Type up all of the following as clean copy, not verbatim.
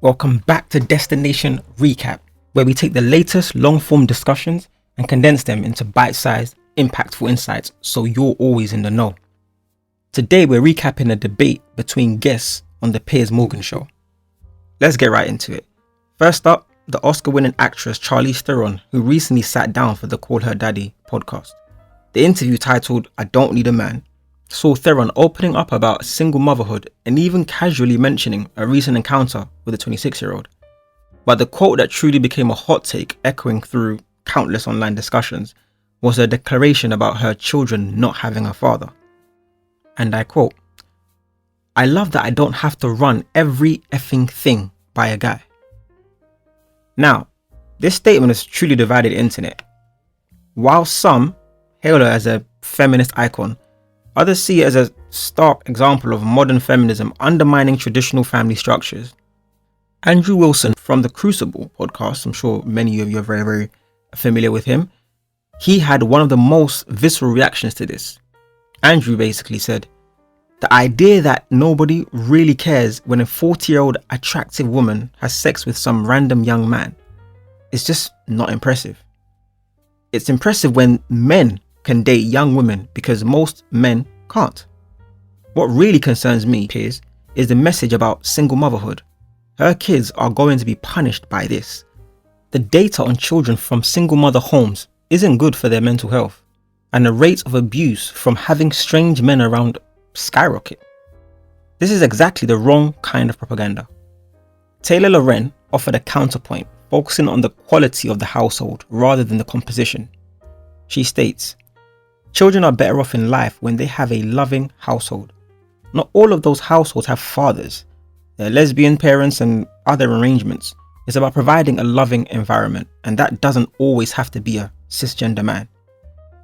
Welcome back to Destination Recap, where we take the latest long-form discussions and condense them into bite-sized, impactful insights so you're always in the know. Today we're recapping a debate between guests on the Piers Morgan show. Let's get right into it. First up, the Oscar-winning actress Charlize Theron, who recently sat down for the Call Her Daddy podcast. The interview, titled "I Don't Need a Man," saw Theron opening up about single motherhood and even casually mentioning a recent encounter with a 26-year-old. But the quote that truly became a hot take, echoing through countless online discussions, was a declaration about her children not having a father. And I quote, "I love that I don't have to run every effing thing by a guy." Now, this statement has truly divided the internet. While some hail her as a feminist icon, others see it as a stark example of modern feminism undermining traditional family structures. Andrew Wilson from the Crucible podcast, I'm sure many of you are very, very familiar with him, he had one of the most visceral reactions to this. Andrew basically said, "The idea that nobody really cares when a 40-year-old attractive woman has sex with some random young man is just not impressive. It's impressive when men can date young women because most men can't. What really concerns me, Piers, is the message about single motherhood. Her kids are going to be punished by this. The data on children from single mother homes isn't good for their mental health, and the rates of abuse from having strange men around skyrocket. This is exactly the wrong kind of propaganda." Taylor Loren offered a counterpoint, focusing on the quality of the household rather than the composition. She states, "Children are better off in life when they have a loving household. Not all of those households have fathers. They're lesbian parents and other arrangements. It's about providing a loving environment, and that doesn't always have to be a cisgender man.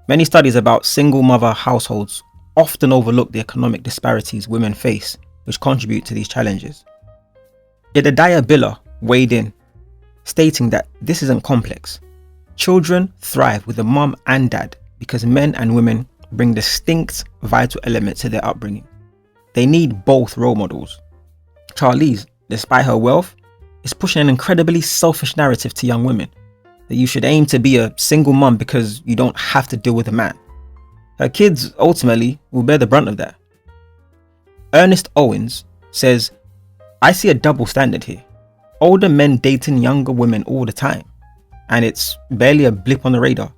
Many studies about single mother households often overlook the economic disparities women face, which contribute to these challenges." Jedediah Bila weighed in, stating that this isn't complex. Children thrive with a mum and dad because men and women bring distinct vital elements to their upbringing. They need both role models. Charlize, despite her wealth, is pushing an incredibly selfish narrative to young women that you should aim to be a single mum because you don't have to deal with a man. Her kids ultimately will bear the brunt of that. Ernest Owens says, "I see a double standard here. Older men dating younger women all the time, and it's barely a blip on the radar.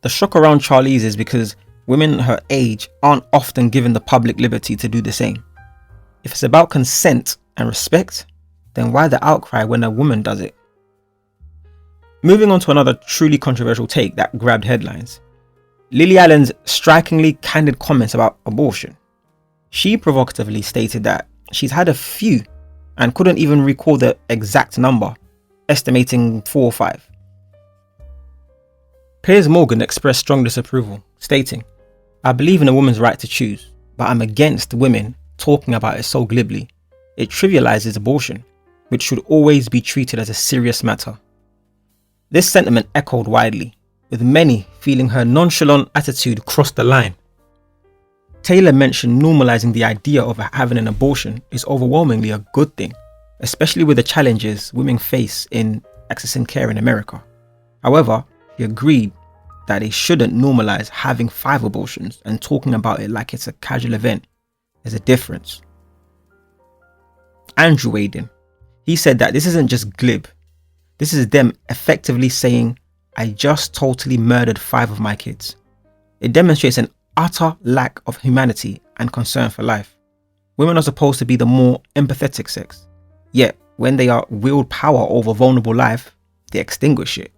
The shock around Charlize is because women her age aren't often given the public liberty to do the same. If it's about consent and respect, then why the outcry when a woman does it?" Moving on to another truly controversial take that grabbed headlines. Lily Allen's strikingly candid comments about abortion. She provocatively stated that she's had a few and couldn't even recall the exact number, estimating 4 or 5. Piers Morgan expressed strong disapproval, stating, "I believe in a woman's right to choose, but I'm against women talking about it so glibly. It trivializes abortion, which should always be treated as a serious matter." This sentiment echoed widely, with many feeling her nonchalant attitude crossed the line. Taylor mentioned normalizing the idea of having an abortion is overwhelmingly a good thing, especially with the challenges women face in accessing care in America. However, he agreed that they shouldn't normalize having 5 abortions and talking about it like it's a casual event. There's a difference. Andrew weighed in. He said that this isn't just glib. This is them effectively saying, "I just totally murdered 5 of my kids." It demonstrates an utter lack of humanity and concern for life. Women are supposed to be the more empathetic sex, yet when they are wield power over vulnerable life, they extinguish it.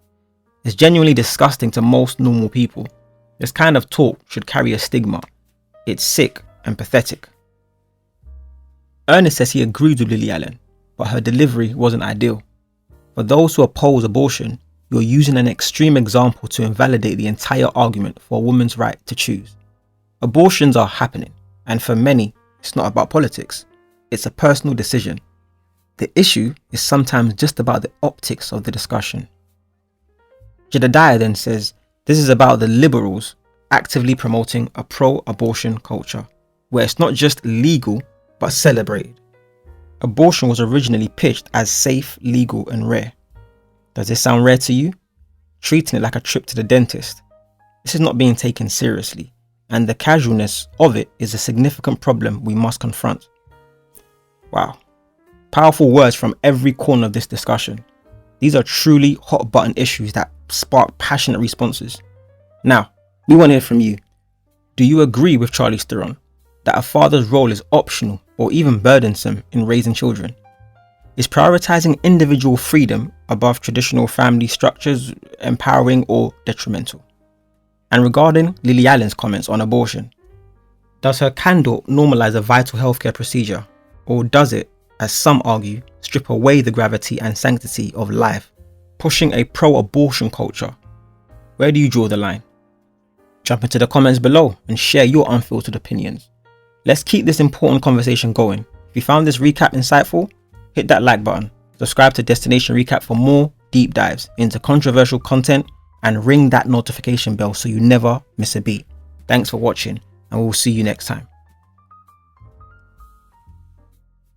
It's genuinely disgusting to most normal people. This kind of talk should carry a stigma. It's sick and pathetic. Ernest says he agreed with Lily Allen, but her delivery wasn't ideal. For those who oppose abortion, you're using an extreme example to invalidate the entire argument for a woman's right to choose. Abortions are happening, and for many, it's not about politics. It's a personal decision. The issue is sometimes just about the optics of the discussion. Jedediah then says, this is about the liberals actively promoting a pro-abortion culture, where it's not just legal, but celebrated. Abortion was originally pitched as safe, legal, and rare. Does this sound rare to you? Treating it like a trip to the dentist. This is not being taken seriously, and the casualness of it is a significant problem we must confront. Wow. Powerful words from every corner of this discussion. These are truly hot button issues that spark passionate responses. Now, we want to hear from you. Do you agree with Charlize Theron that a father's role is optional or even burdensome in raising children? Is prioritizing individual freedom above traditional family structures empowering or detrimental? And regarding Lily Allen's comments on abortion, does her candor normalize a vital healthcare procedure, or does it, as some argue, strip away the gravity and sanctity of life, pushing a pro-abortion culture? Where do you draw the line? Jump into the comments below and share your unfiltered opinions. Let's keep this important conversation going. If you found this recap insightful, hit that like button, subscribe to Destination Recap for more deep dives into controversial content, and ring that notification bell so you never miss a beat. Thanks for watching, and we'll see you next time.